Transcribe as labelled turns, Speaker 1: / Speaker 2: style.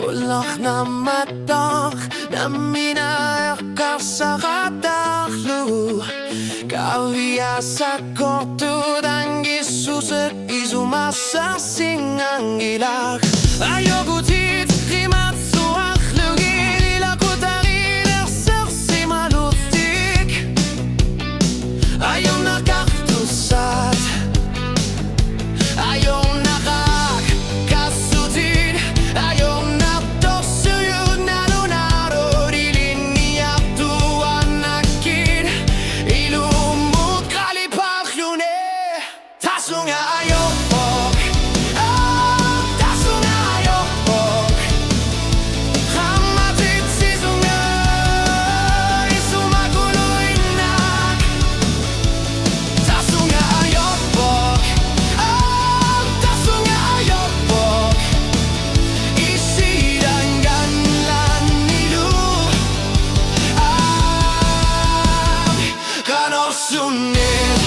Speaker 1: Ulach na matok na minakasakatahlu Kawia sa korto dangi suset izumasa singang ilak Ayoko tit rimatsu akhlugin ilakutarin ersersi malutik Ayaw nakaktusat Ayaw nakakasutin Ayaw naptosuyud nalunaru Diliniaptuanakin Ilumut kalipakhlune Tasunga ayokok Tasunga ayokok Hamatit sisunga Isumaguluinak Tasunga ayokok Tasunga ayokok Isidangan lanilu Kanosunit